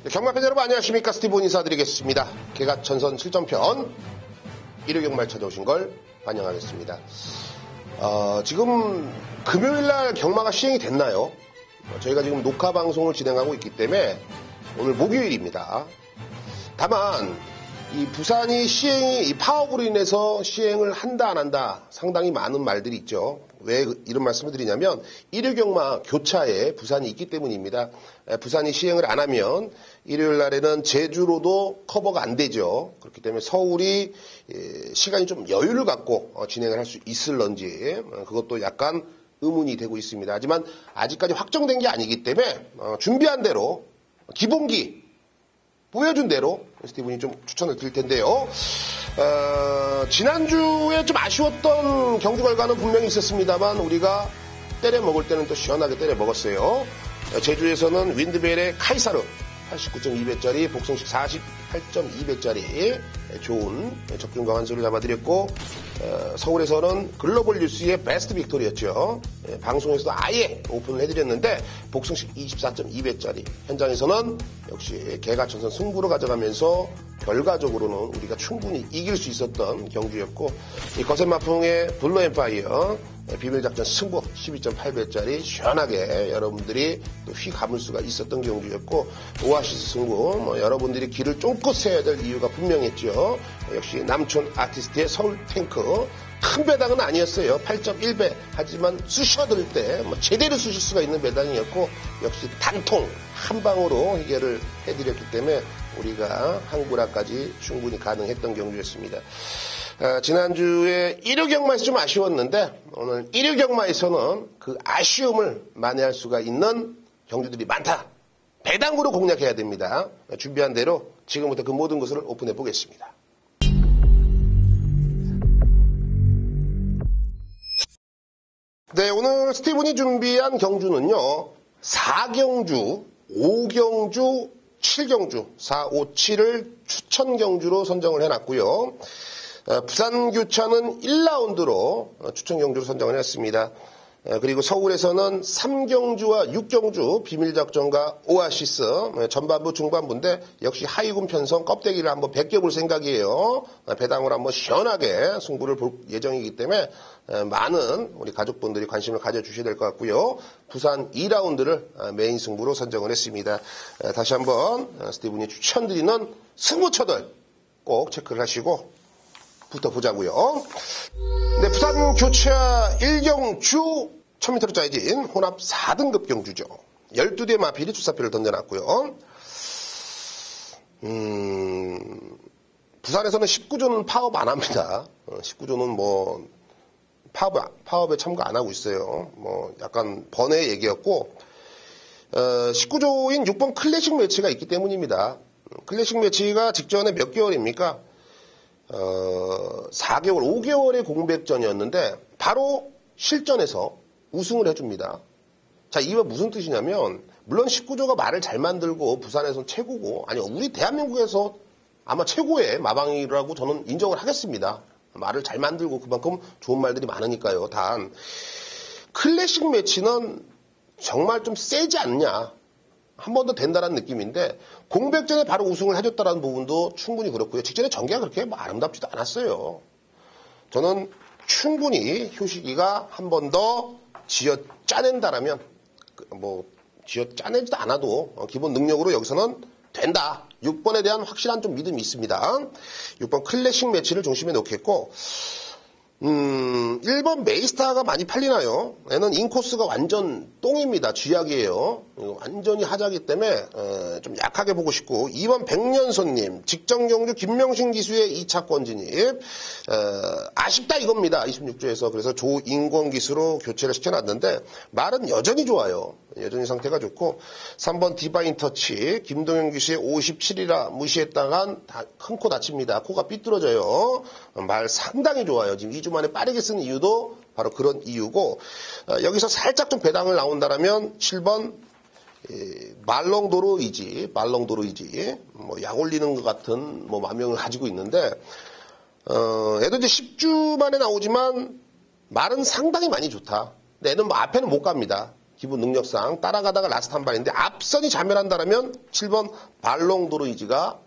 경마팬 여러분 안녕하십니까. 스티븐 인사드리겠습니다. 개가천선 실전편 일요 경마를 찾아오신 걸 환영하겠습니다. 지금 금요일날 경마가 시행이 됐나요? 저희가 지금 녹화 방송을 진행하고 있기 때문에 오늘 목요일입니다. 다만 이 부산이 이 파업으로 인해서 시행을 한다 안 한다 상당히 많은 말들이 있죠. 왜 이런 말씀을 드리냐면 일요 경마 교차에 부산이 있기 때문입니다. 부산이 시행을 안 하면 일요일 날에는 제주로도 커버가 안 되죠. 그렇기 때문에 서울이 시간이 좀 여유를 갖고 진행을 할 수 있을런지 그것도 약간 의문이 되고 있습니다. 하지만 아직까지 확정된 게 아니기 때문에 준비한 대로 기본기 보여준 대로 스티븐이 좀 추천을 드릴 텐데요. 지난주에 좀 아쉬웠던 경주 결과는 분명히 있었습니다만 우리가 때려 먹을 때는 또 시원하게 때려 먹었어요. 제주에서는 윈드벨의 카이사르 89.2배짜리 복승식 48.2배짜리 좋은 적중강 한 수를 잡아드렸고 서울에서는 글로벌 뉴스의 베스트 빅토리였죠. 방송에서도 아예 오픈을 해드렸는데 복승식 24.2배짜리 현장에서는 역시 개가천선 승부로 가져가면서 결과적으로는 우리가 충분히 이길 수 있었던 경주였고 이 거센마풍의 블루엠파이어 비밀작전 승부 12.8배짜리 시원하게 여러분들이 또 휘 감을 수가 있었던 경주였고 오아시스 승부 여러분들이 길을 쫓고 세야 될 이유가 분명했죠. 역시 남촌 아티스트의 서울 탱크 큰 배당은 아니었어요. 8.1배 하지만 쑤셔들 때 제대로 쑤실 수가 있는 배당이었고 역시 단통 한 방으로 해결을 해드렸기 때문에 우리가 항구라까지 충분히 가능했던 경주였습니다. 지난주에 1요 경마에서 좀 아쉬웠는데 오늘 1요 경마에서는 그 아쉬움을 만회할 수가 있는 경주들이 많다. 배당으로 공략해야 됩니다. 준비한 대로 지금부터 그 모든 것을 오픈해 보겠습니다. 네, 오늘 스티븐이 준비한 경주는요. 4경주, 5경주, 7경주, 4, 5, 7을 추천 경주로 선정을 해놨고요. 부산 교차는 1라운드로 추천 경주로 선정을 했습니다. 그리고 서울에서는 3경주와 6경주 비밀작전과 오아시스 전반부 중반부인데 역시 하이군 편성 껍데기를 한번 벗겨볼 생각이에요. 배당으로 한번 시원하게 승부를 볼 예정이기 때문에 많은 우리 가족분들이 관심을 가져주셔야 될 것 같고요. 부산 2라운드를 메인 승부로 선정을 했습니다. 다시 한번 스티븐이 추천드리는 승부처들 꼭 체크를 하시고 붙어보자고요. 네, 부산 교차 1경주 1000m짜리 혼합 4등급 경주죠. 12대 마필이 주사표를 던져놨고요. 부산에서는 19조는 파업 안 합니다. 19조는 파업에 참가 안 하고 있어요. 약간 번외 얘기였고 19조인 6번 클래식 매치가 있기 때문입니다. 클래식 매치가 직전에 몇 개월입니까? 4개월, 5개월의 공백전이었는데 바로 실전에서 우승을 해줍니다. 자, 이게 무슨 뜻이냐면 물론 19조가 말을 잘 만들고 부산에서 최고고 아니 우리 대한민국에서 아마 최고의 마방이라고 저는 인정을 하겠습니다. 말을 잘 만들고 그만큼 좋은 말들이 많으니까요. 단 클래식 매치는 정말 좀 세지 않냐. 한 번 더 된다는 느낌인데 공백전에 바로 우승을 해줬다는 부분도 충분히 그렇고요. 직전에 전개가 그렇게 아름답지도 않았어요. 저는 충분히 효식이가 한 번 더 지어 짜낸다라면 지어 짜내지도 않아도 기본 능력으로 여기서는 된다. 6번에 대한 확실한 좀 믿음이 있습니다. 6번 클래식 매치를 중심에 놓겠고 1번 메이스타가 많이 팔리나요? 얘는 인코스가 완전 똥입니다. 쥐약이에요. 완전히 하자기 때문에 좀 약하게 보고 싶고 2번 백년손님 직전경주 김명신 기수의 2차권 진입 아쉽다 이겁니다. 26조에서 그래서 조인권 기수로 교체를 시켜놨는데 말은 여전히 좋아요. 여전히 상태가 좋고 3번 디바인 터치 김동현 기수의 57이라 무시했다간 큰 코 다칩니다. 코가 삐뚤어져요. 말 상당히 좋아요. 지금 2주 만에 빠르게 쓰는 이유도 바로 그런 이유고 여기서 살짝 좀 배당을 나온다라면 7번 말렁도로이지 약 올리는 것 같은 만명을 가지고 있는데 애도 이제 10주 만에 나오지만 말은 상당히 많이 좋다. 근데 애는 앞에는 못 갑니다. 기본 능력상 따라가다가 라스트 한 발인데 앞선이 자멸한다라면 7번 발롱도르이지가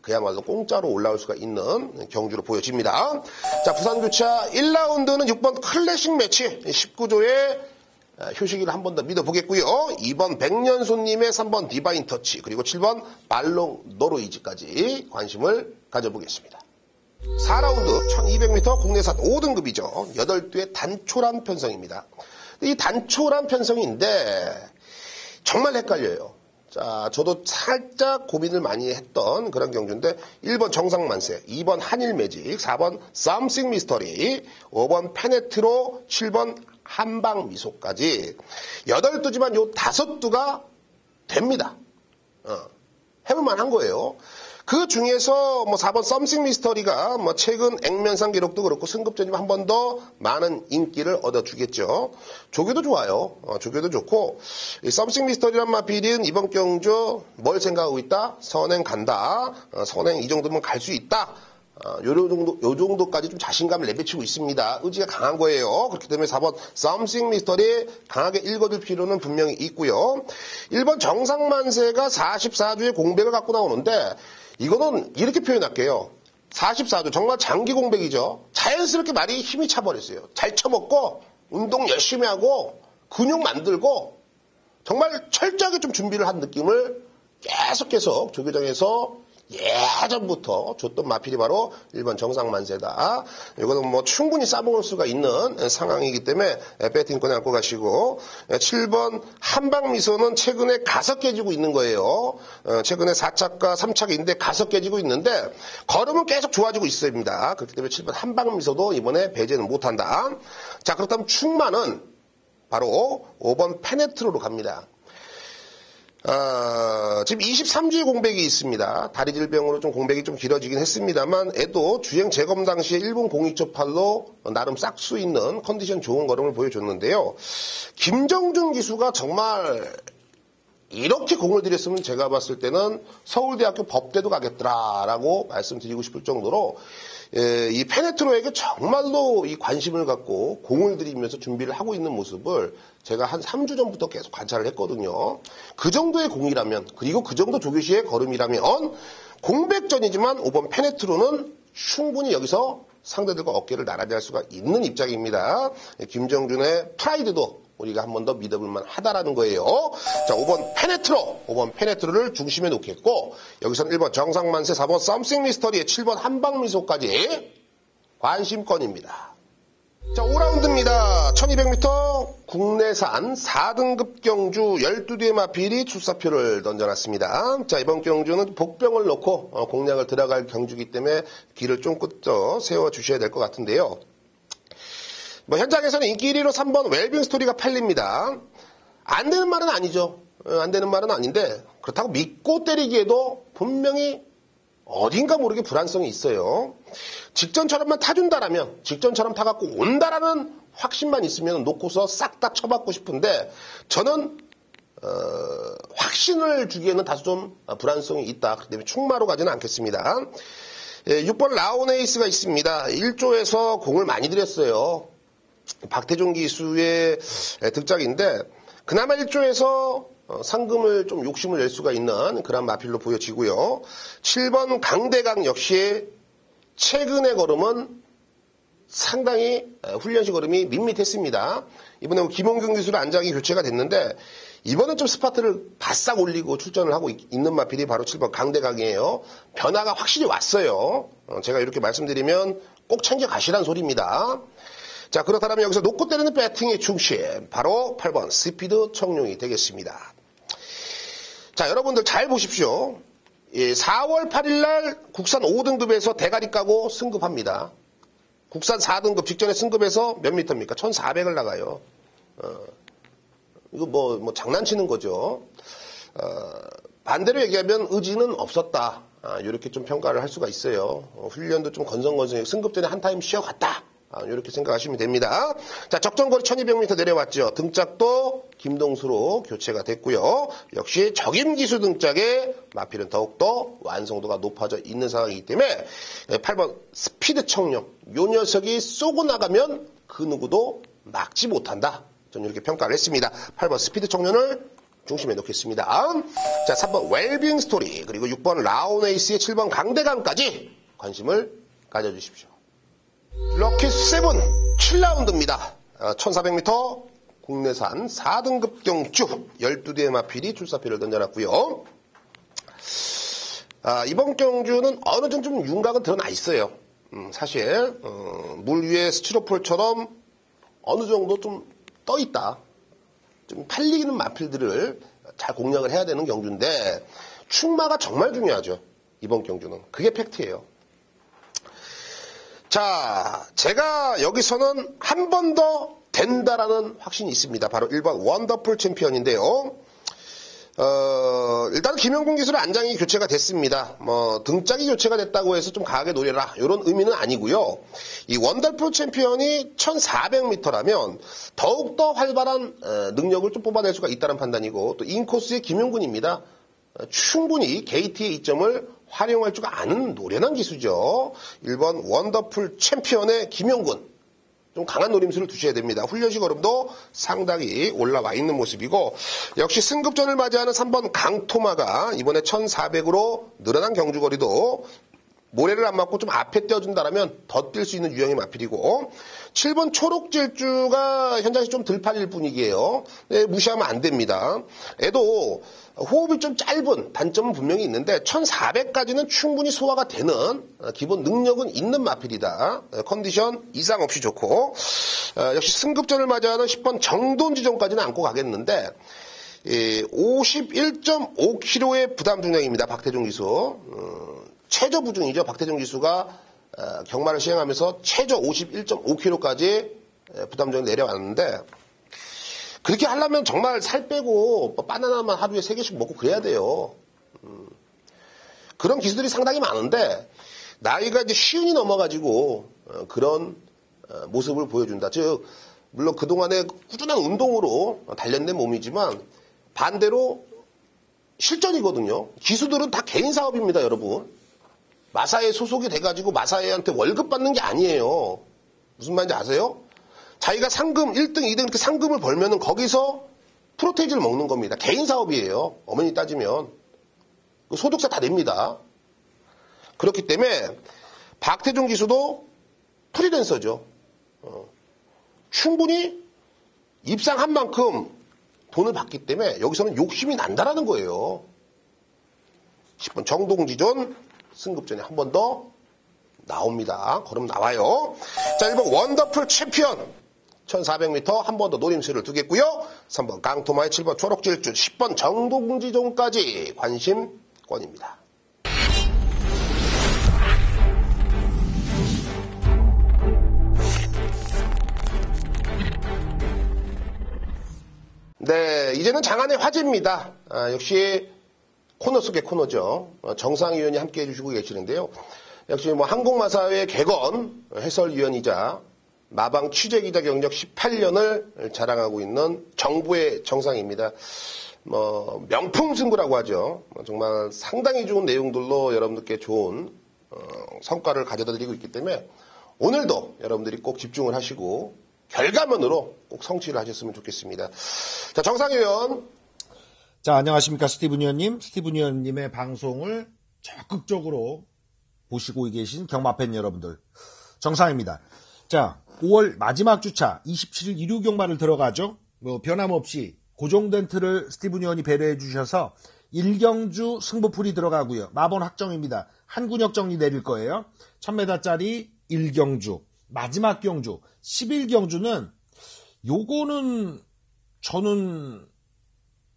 그야말로 공짜로 올라올 수가 있는 경주로 보여집니다. 자, 부산교차 1라운드는 6번 클래식 매치 19조의 효식이를 한 번 더 믿어보겠고요. 2번 백년손님의 3번 디바인 터치 그리고 7번 발롱도르이지까지 관심을 가져보겠습니다. 4라운드 1200m 국내산 5등급이죠. 8두의 단초란 편성입니다. 이 단초란 편성인데 정말 헷갈려요. 자, 저도 살짝 고민을 많이 했던 그런 경주인데 1번 정상만세, 2번 한일매직, 4번 썸씽 미스터리, 5번 페네트로, 7번 한방미소까지 8두지만 요 5두가 됩니다. 해볼만 한 거예요. 그 중에서 뭐 4번 썸씽 미스터리가 뭐 최근 액면상 기록도 그렇고 승급전이면 한 번 더 많은 인기를 얻어주겠죠. 조교도 좋아요. 조교도 좋고 이 썸씽 미스터리란 마필은 이번 경주 뭘 생각하고 있다? 선행 간다. 선행 이 정도면 갈 수 있다. 요 정도까지 좀 자신감을 내비치고 있습니다. 의지가 강한 거예요. 그렇기 때문에 4번 썸씽 미스터리 강하게 읽어줄 필요는 분명히 있고요. 1번 정상만세가 44주의 공백을 갖고 나오는데 이거는 이렇게 표현할게요. 44주 정말 장기 공백이죠. 자연스럽게 말이 힘이 차버렸어요. 잘 쳐먹고 운동 열심히 하고 근육 만들고 정말 철저하게 좀 준비를 한 느낌을 계속 조교장에서 예전부터 줬던 마필이 바로 1번 정상만세다. 이거는 뭐 충분히 싸먹을 수가 있는 상황이기 때문에 배팅권에 안고 가시고 7번 한방미소는 최근에 가서 깨지고 있는 거예요. 최근에 4차가 3차가 가서 깨지고 있는데 걸음은 계속 좋아지고 있습니다. 그렇기 때문에 7번 한방미소도 이번에 배제는 못한다. 자, 그렇다면 충만은 바로 5번 페네트로로 갑니다. 지금 23주의 공백이 있습니다. 다리 질병으로 좀 공백이 좀 길어지긴 했습니다만, 애도 주행 재검 당시에 1분 02.8로 나름 싹수 있는 컨디션 좋은 걸음을 보여줬는데요. 김정준 기수가 정말 이렇게 공을 들였으면 제가 봤을 때는 서울대학교 법대도 가겠더라라고 말씀드리고 싶을 정도로 이 페네트로에게 정말로 이 관심을 갖고 공을 들이면서 준비를 하고 있는 모습을 제가 한 3주 전부터 계속 관찰을 했거든요. 그 정도의 공이라면 그리고 그 정도 조교시의 걸음이라면 공백전이지만 5번 페네트로는 충분히 여기서 상대들과 어깨를 나란히 할 수가 있는 입장입니다. 김정준의 프라이드도 우리가 한 번 더 믿어볼만 하다라는 거예요. 자, 5번 페네트로를 중심에 놓겠고 여기서는 1번 정상만세, 4번 썸씽 미스터리에 7번 한방미소까지 관심권입니다. 자, 5라운드입니다. 1200m 국내산 4등급 경주 12대의 마필이 출사표를 던져놨습니다. 자, 이번 경주는 복병을 놓고 공략을 들어갈 경주이기 때문에 길을 좀 끄떡 세워주셔야 될 것 같은데요. 현장에서는 인기 1위로 3번 웰빙 스토리가 팔립니다. 안 되는 말은 아니죠. 안 되는 말은 아닌데 그렇다고 믿고 때리기에도 분명히 어딘가 모르게 불안성이 있어요. 직전처럼만 타준다라면 직전처럼 타갖고 온다라는 확신만 있으면 놓고서 싹 다 쳐받고 싶은데 저는 확신을 주기에는 다소 좀 불안성이 있다. 그렇기 때문에 충마로 가지는 않겠습니다. 6번 라오네이스가 있습니다. 1조에서 공을 많이 들였어요. 박태종 기수의 득작인데 그나마 1조에서 상금을 좀 욕심을 낼 수가 있는 그런 마필로 보여지고요. 7번 강대강 역시 최근의 걸음은 상당히 훈련식 걸음이 밋밋했습니다. 이번에 김홍경 기수로 안장이 교체가 됐는데 이번엔 좀 스파트를 바싹 올리고 출전을 하고 있는 마필이 바로 7번 강대강이에요. 변화가 확실히 왔어요. 제가 이렇게 말씀드리면 꼭 챙겨 가시란 소리입니다. 자, 그렇다면 여기서 놓고 때리는 배팅의 중심, 바로 8번 스피드 청룡이 되겠습니다. 자, 여러분들 잘 보십시오. 4월 8일 날 국산 5등급에서 대가리 까고 승급합니다. 국산 4등급 직전에 승급해서 몇 미터입니까? 1400을 나가요. 이거 뭐 장난치는 거죠. 반대로 얘기하면 의지는 없었다. 이렇게 좀 평가를 할 수가 있어요. 훈련도 좀 건성건성 승급 전에 한 타임 쉬어갔다. 이렇게 생각하시면 됩니다. 자, 적정거리 1200m 내려왔죠. 등짝도 김동수로 교체가 됐고요. 역시 적임기수 등짝에 마필은 더욱더 완성도가 높아져 있는 상황이기 때문에 8번 스피드 청룡. 요 녀석이 쏘고 나가면 그 누구도 막지 못한다. 저는 이렇게 평가를 했습니다. 8번 스피드 청년을 중심에 놓겠습니다. 자, 3번 웰빙 스토리, 그리고 6번 라온에이스의 7번 강대강까지 관심을 가져주십시오. 럭키 7 7라운드입니다. 1400m 국내산 4등급 경주 12대의 마필이 출사표를 던져놨고요. 이번 경주는 어느 정도 좀 윤곽은 드러나 있어요. 사실 물 위에 스티로폴처럼 어느 정도 좀 떠있다. 좀 팔리는 마필들을 잘 공략을 해야 되는 경주인데 충마가 정말 중요하죠. 이번 경주는. 그게 팩트예요. 자, 제가 여기서는 한 번 더 된다라는 확신이 있습니다. 바로 1번 원더풀 챔피언인데요. 일단 김영군 기술의 안장이 교체가 됐습니다. 등짝이 교체가 됐다고 해서 좀 강하게 노려라 이런 의미는 아니고요. 이 원더풀 챔피언이 1400m라면 더욱더 활발한 능력을 좀 뽑아낼 수가 있다는 판단이고, 또 인코스의 김영군입니다. 충분히 게이트의 이점을 활용할 줄 아는 노련한 기수죠. 1번 원더풀 챔피언의 김영군. 좀 강한 노림수를 두셔야 됩니다. 훈련시 걸음도 상당히 올라와 있는 모습이고, 역시 승급전을 맞이하는 3번 강토마가 이번에 1400으로 늘어난 경주거리도 모래를 안 맞고 좀 앞에 떼어준다라면 더 뛸 수 있는 유형의 마필이고, 7번 초록질주가 현장에서 좀 덜 팔릴 분위기예요. 네, 무시하면 안 됩니다. 애도 호흡이 좀 짧은 단점은 분명히 있는데 1400까지는 충분히 소화가 되는 기본 능력은 있는 마필이다. 컨디션 이상 없이 좋고, 역시 승급전을 맞이하는 10번 정돈지점까지는 안고 가겠는데 51.5kg의 부담 중량입니다. 박태종 기수. 최저 부중이죠. 박태종 기수가 경마를 시행하면서 최저 51.5kg까지 부담 중량이 내려왔는데, 그렇게 하려면 정말 살 빼고 바나나만 하루에 3개씩 먹고 그래야 돼요. 그런 기수들이 상당히 많은데 나이가 이제 쉬운이 넘어가지고 그런 모습을 보여준다. 즉 물론 그동안에 꾸준한 운동으로 단련된 몸이지만 반대로 실전이거든요. 기수들은 다 개인 사업입니다, 여러분. 마사에 소속이 돼가지고 마사에한테 월급 받는 게 아니에요. 무슨 말인지 아세요? 자기가 상금 1등, 2등 이렇게 상금을 벌면은 거기서 프로테이즈를 먹는 겁니다. 개인 사업이에요. 어머니 따지면. 소득세 다 냅니다. 그렇기 때문에 박태종 기수도 프리랜서죠. 충분히 입상한 만큼 돈을 받기 때문에 여기서는 욕심이 난다라는 거예요. 10번 정동지존 승급전에 한 번 더 나옵니다. 걸음 나와요. 자, 1번 원더풀 챔피언 1400m 한 번 더 노림수를 두겠고요. 3번 강토마의 7번 초록질주 10번 정동지존까지 관심권입니다. 네, 이제는 장안의 화제입니다. 역시 코너 속의 코너죠. 정상위원이 함께 해주시고 계시는데요. 역시 한국마사회 객원 해설위원이자 마방 취재기자 경력 18년을 자랑하고 있는 정부의 정상입니다. 명품 승부라고 하죠. 정말 상당히 좋은 내용들로 여러분들께 좋은 성과를 가져다 드리고 있기 때문에 오늘도 여러분들이 꼭 집중을 하시고 결과면으로 꼭 성취를 하셨으면 좋겠습니다. 자, 정상위원. 자, 안녕하십니까. 스티븐 의원님. 스티븐 의원님의 방송을 적극적으로 보시고 계신 경마팬 여러분들. 정상입니다. 자, 5월 마지막 주차 27일 일요 경마를 들어가죠. 변함없이 고정된 틀을 스티븐 의원이 배려해 주셔서 1경주 승부풀이 들어가고요. 마번 확정입니다. 한 군역 정리 내릴 거예요. 1000m짜리 1경주. 마지막 경주 11경주는 요거는 저는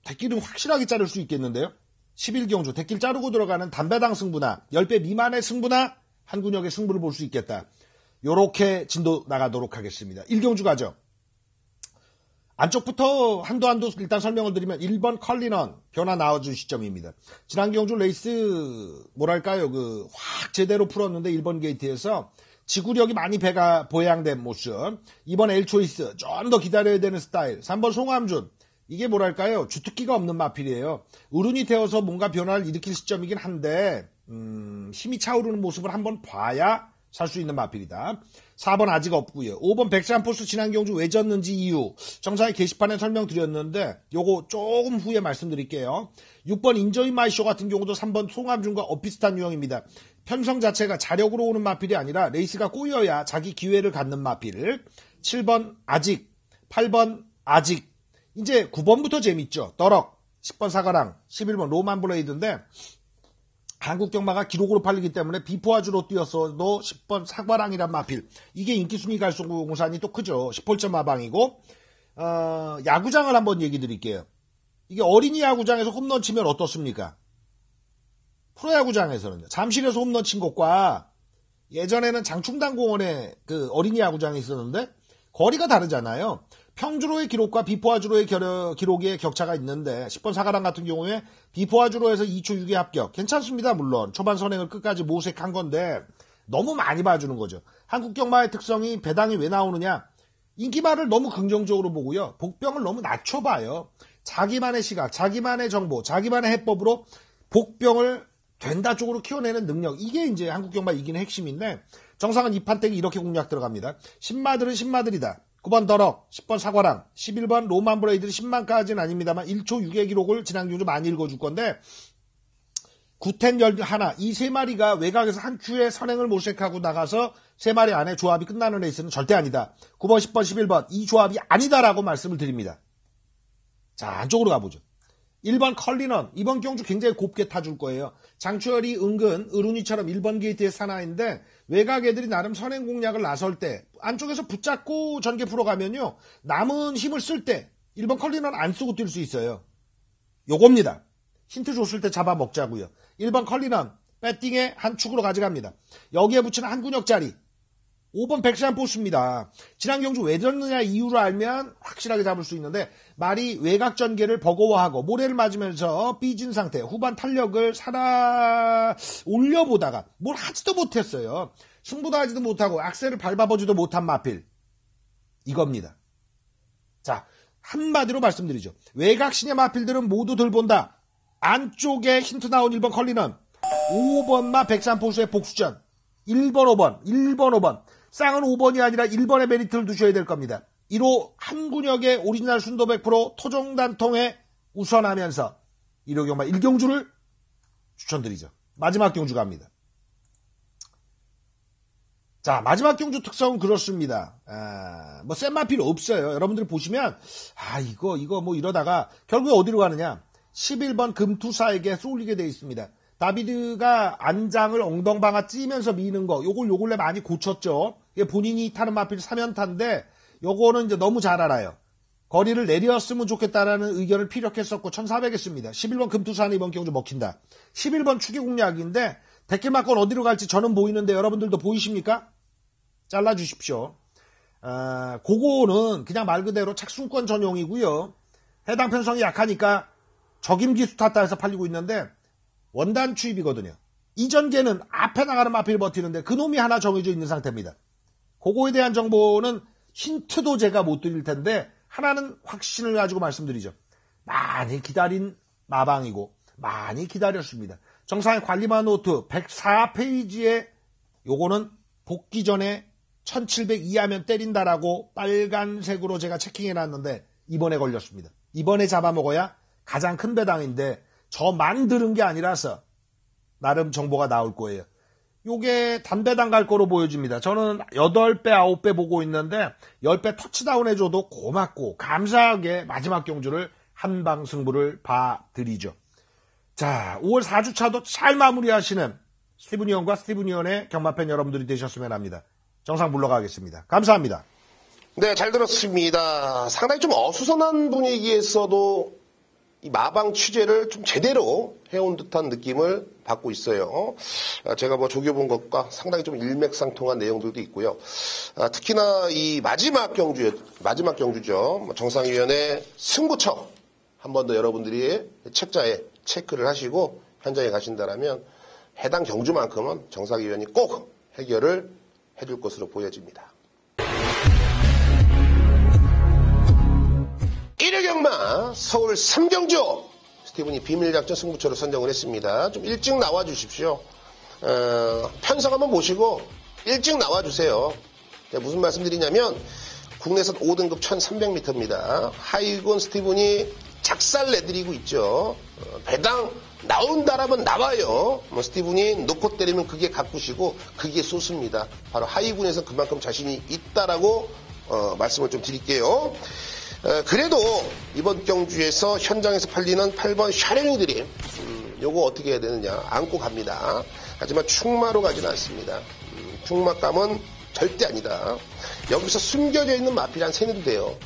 대길은 확실하게 자를 수 있겠는데요. 11경주 대길 자르고 들어가는 담배당 승부나 10배 미만의 승부나 한 군역의 승부를 볼 수 있겠다. 요렇게 진도 나가도록 하겠습니다. 1경주 가죠. 안쪽부터 한도 일단 설명을 드리면 1번 컬리넌 변화 나와준 시점입니다. 지난 경주 레이스 뭐랄까요, 확 제대로 풀었는데 1번 게이트에서 지구력이 많이 배가 보양된 모습. 2번 엘초이스 좀 더 기다려야 되는 스타일. 3번 송함준 이게 뭐랄까요, 주특기가 없는 마필이에요. 어른이 되어서 뭔가 변화를 일으킬 시점이긴 한데 힘이 차오르는 모습을 한번 봐야 살 수 있는 마필이다. 4번 아직 없고요. 5번 백산포스 지난경주 왜 졌는지 이유 정상의 게시판에 설명드렸는데 요거 조금 후에 말씀드릴게요. 6번 인저이 마이쇼 같은 경우도 3번 송암준과 비슷한 유형입니다. 편성 자체가 자력으로 오는 마필이 아니라 레이스가 꼬여야 자기 기회를 갖는 마필. 7번 아직, 8번 아직, 이제 9번부터 재밌죠. 더럭, 10번 사과랑, 11번 로만 블레이드인데 한국 경마가 기록으로 팔리기 때문에 비포아주로 뛰었어도 10번 사과랑이란 마필. 이게 인기순위 갈수공산이 또 크죠. 10홀점 마방이고 야구장을 한번 얘기 드릴게요. 이게 어린이 야구장에서 홈런 치면 어떻습니까? 프로야구장에서는요. 잠실에서 홈런 친 것과 예전에는 장충당 공원에 그 어린이 야구장이 있었는데 거리가 다르잖아요. 평주로의 기록과 비포아주로의 기록에 격차가 있는데 10번 사과랑 같은 경우에 비포아주로에서 2초 6의 합격. 괜찮습니다. 물론 초반 선행을 끝까지 모색한 건데 너무 많이 봐주는 거죠. 한국 경마의 특성이 배당이 왜 나오느냐. 인기말을 너무 긍정적으로 보고요. 복병을 너무 낮춰봐요. 자기만의 시각, 자기만의 정보, 자기만의 해법으로 복병을 된다 쪽으로 키워내는 능력. 이게 이제 한국 경마 이기는 핵심인데 정상은 이 판때기 이렇게 공략 들어갑니다. 신마들은 신마들이다. 9번 더럭, 10번 사과랑, 11번 로만 브레이드는 10만까지는 아닙니다만 1초 6의 기록을 지난 경주 많이 읽어줄 건데 구텐 열 하나, 이 세 마리가 외곽에서 한 큐에 선행을 모색하고 나가서 세 마리 안에 조합이 끝나는 레이스는 절대 아니다. 9번, 10번, 11번 이 조합이 아니다라고 말씀을 드립니다. 자, 안쪽으로 가보죠. 1번 컬리넌, 이번 경주 굉장히 곱게 타줄 거예요. 장추열이 은근 어른이처럼 1번 게이트의 사나인데 외곽 애들이 나름 선행 공략을 나설 때 안쪽에서 붙잡고 전개 풀어가면요. 남은 힘을 쓸 때 1번 컬리넌 안 쓰고 뛸 수 있어요. 요겁니다. 힌트 줬을 때 잡아먹자고요. 1번 컬리넌, 배팅에 한 축으로 가져갑니다. 여기에 붙이는 한 근역짜리. 5번 백산포스입니다. 지난 경주 왜 졌느냐 이유를 알면 확실하게 잡을 수 있는데 말이 외곽 전개를 버거워하고 모래를 맞으면서 삐진 상태 후반 탄력을 올려보다가 뭘 하지도 못했어요. 승부도 하지도 못하고 악셀을 밟아보지도 못한 마필. 이겁니다. 자, 한마디로 말씀드리죠. 외곽 신의 마필들은 모두 들본다. 안쪽에 힌트 나온 1번 컬리넌 5번마 백산포수의 복수전 1번 5번 쌍은 5번이 아니라 1번의 메리트를 두셔야 될 겁니다. 1호 한 군역의 오리지널 순도 100% 토종단통에 우선하면서 1호 경마 1경주를 추천드리죠. 마지막 경주 갑니다. 자, 마지막 경주 특성은 그렇습니다. 뭐 센 마필 없어요. 여러분들 보시면 이거 뭐 이러다가 결국에 어디로 가느냐. 11번 금투사에게 쏠리게 돼 있습니다. 다비드가 안장을 엉덩방아 찌면서 미는 거, 요걸 요 근래 많이 고쳤죠. 이게 본인이 타는 마필 3연타인데, 요거는 이제 너무 잘 알아요. 거리를 내렸으면 좋겠다라는 의견을 피력했었고, 1400 했습니다. 11번 금투사는 이번 경주 먹힌다. 11번 추계 공략인데, 대끼맞건 어디로 갈지 저는 보이는데, 여러분들도 보이십니까? 잘라주십시오. 그거는 그냥 말 그대로 착순권 전용이고요. 해당 편성이 약하니까, 적임기수 탔다 해서 팔리고 있는데, 원단 추입이거든요. 이전개는 앞에 나가는 마필 버티는데 그놈이 하나 정해져 있는 상태입니다. 그거에 대한 정보는 힌트도 제가 못 드릴 텐데 하나는 확신을 가지고 말씀드리죠. 많이 기다린 마방이고 많이 기다렸습니다. 정상의 관리마 노트 104페이지에 요거는 복귀 전에 1700 이하면 때린다라고 빨간색으로 제가 체킹해놨는데 이번에 걸렸습니다. 이번에 잡아먹어야 가장 큰 배당인데 저만 들은 게 아니라서 나름 정보가 나올 거예요. 요게 단배당 갈 거로 보여집니다. 저는 8배, 9배 보고 있는데 10배 터치다운 해줘도 고맙고 감사하게 마지막 경주를 한방 승부를 봐드리죠. 자, 5월 4주차도 잘 마무리하시는 스티븐 이언과 스티븐 이언의 경마팬 여러분들이 되셨으면 합니다. 정상 물러가겠습니다. 감사합니다. 네, 잘 들었습니다. 상당히 좀 어수선한 분위기에서도 이 마방 취재를 좀 제대로 해온 듯한 느낌을 받고 있어요. 제가 뭐 조교본 것과 상당히 좀 일맥상통한 내용들도 있고요. 특히나 이 마지막 경주죠. 정상위원회 승부처 한 번 더 여러분들이 책자에 체크를 하시고 현장에 가신다라면 해당 경주만큼은 정상위원이 꼭 해결을 해줄 것으로 보여집니다. 1회 경마 서울 3경주 스티븐이 비밀작전 승부처로 선정을 했습니다. 좀 일찍 나와 주십시오. 편성 한번 보시고 일찍 나와 주세요. 무슨 말씀드리냐면 국내선 5등급 1300m입니다. 하이군 스티븐이 작살 내드리고 있죠. 배당 나온다라면 나와요. 스티븐이 놓고 때리면 그게 가꾸시고 그게 쏘습니다. 바로 하이군에서 그만큼 자신이 있다라고 말씀을 좀 드릴게요. 그래도 이번 경주에서 현장에서 팔리는 8번 샤랭이들이 요거 어떻게 해야 되느냐 안고 갑니다. 하지만 충마로 가지는 않습니다. 충마감은 절대 아니다. 여기서 숨겨져 있는 마필이 한 3, 4도 돼요.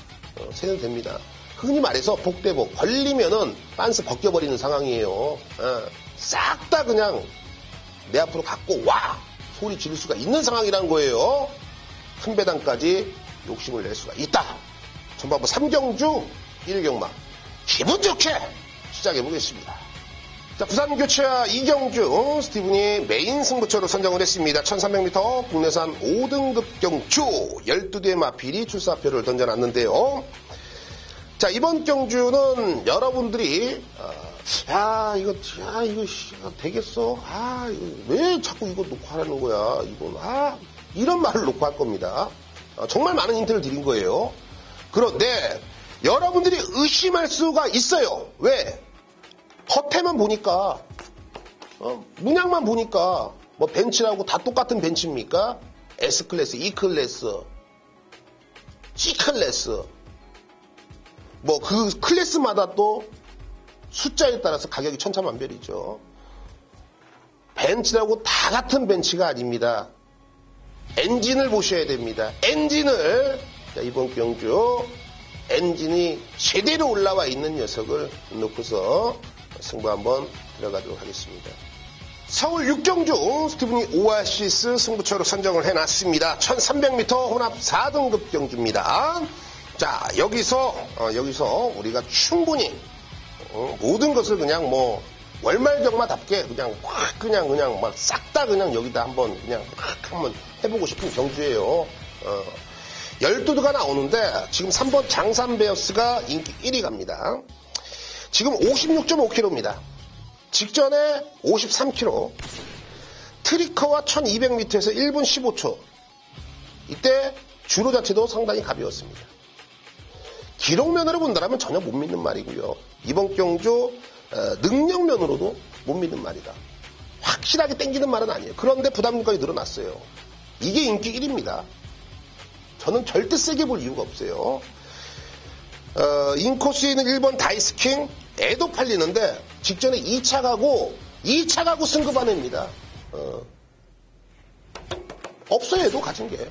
3, 4도 됩니다. 흔히 말해서 복대복 걸리면은 빤스 벗겨버리는 상황이에요. 싹 다 그냥 내 앞으로 갖고 와 소리 지를 수가 있는 상황이라는 거예요. 큰 배당까지 욕심을 낼 수가 있다. 전반부 3경주 1경마 기분 좋게 시작해보겠습니다. 자, 부산 교체와 이경주 스티븐이 메인 승부처로 선정을 했습니다. 1300m 국내산 5등급 경주 12대의 마필이 출사표를 던져놨는데요. 자, 이번 경주는 여러분들이 이거 되겠어? 이거 왜 자꾸 이거 놓고 하라는 거야? 이건 이런 말을 놓고 할 겁니다. 정말 많은 힌트를 드린 거예요. 그런데 여러분들이 의심할 수가 있어요. 왜? 허태만 보니까 문양만 보니까 뭐 벤츠라고 다 똑같은 벤츠입니까? S클래스, E클래스, C클래스 뭐 그 클래스마다 또 숫자에 따라서 가격이 천차만별이죠. 벤츠라고 다 같은 벤츠가 아닙니다. 엔진을 보셔야 됩니다. 엔진을 자, 이번 경주 엔진이 제대로 올라와 있는 녀석을 놓고서 승부 한번 들어가도록 하겠습니다. 서울 6경주 스티븐이 오아시스 승부처로 선정을 해놨습니다. 1300m 혼합 4등급 경주입니다. 자, 여기서 우리가 충분히 모든 것을 그냥 뭐 월말경마답게 그냥 막 싹 다 그냥 여기다 한번 해보고 싶은 경주예요. 12두가 나오는데 지금 3번 장산베어스가 인기 1위 갑니다. 지금 56.5km입니다. 직전에 53km. 트리커와 1200m에서 1분 15초. 이때 주로 자체도 상당히 가벼웠습니다. 기록면으로 본다면 전혀 못 믿는 말이고요. 이번 경주 능력면으로도 못 믿는 말이다. 확실하게 땡기는 말은 아니에요. 그런데 부담감이 늘어났어요. 이게 인기 1위입니다. 저는 절대 세게 볼 이유가 없어요. 인코스에 있는 1번 다이스킹 애도 팔리는데 직전에 2차 가고 승급 안 합니다. 없어요. 애도 가진 게.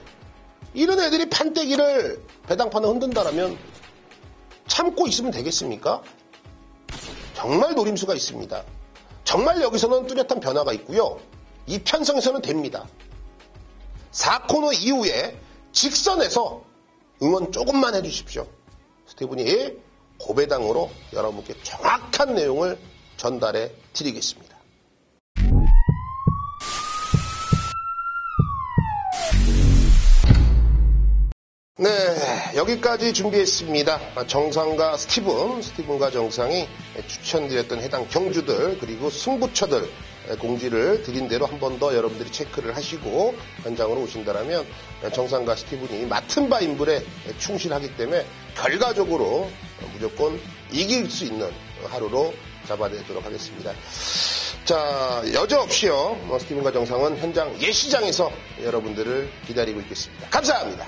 이런 애들이 판때기를 배당판을 흔든다라면 참고 있으면 되겠습니까? 정말 노림수가 있습니다. 정말 여기서는 뚜렷한 변화가 있고요. 이 편성에서는 됩니다. 4코너 이후에 직선에서 응원 조금만 해주십시오. 스티븐이 고배당으로 여러분께 정확한 내용을 전달해 드리겠습니다. 네, 여기까지 준비했습니다. 정상과 스티븐과 정상이 추천드렸던 해당 경주들 그리고 승부처들 공지를 드린 대로 한 번 더 여러분들이 체크를 하시고 현장으로 오신다면 정상과 스티븐이 맡은 바 임무에 충실하기 때문에 결과적으로 무조건 이길 수 있는 하루로 잡아내도록 하겠습니다. 자, 여지없이요. 스티븐과 정상은 현장 예시장에서 여러분들을 기다리고 있겠습니다. 감사합니다.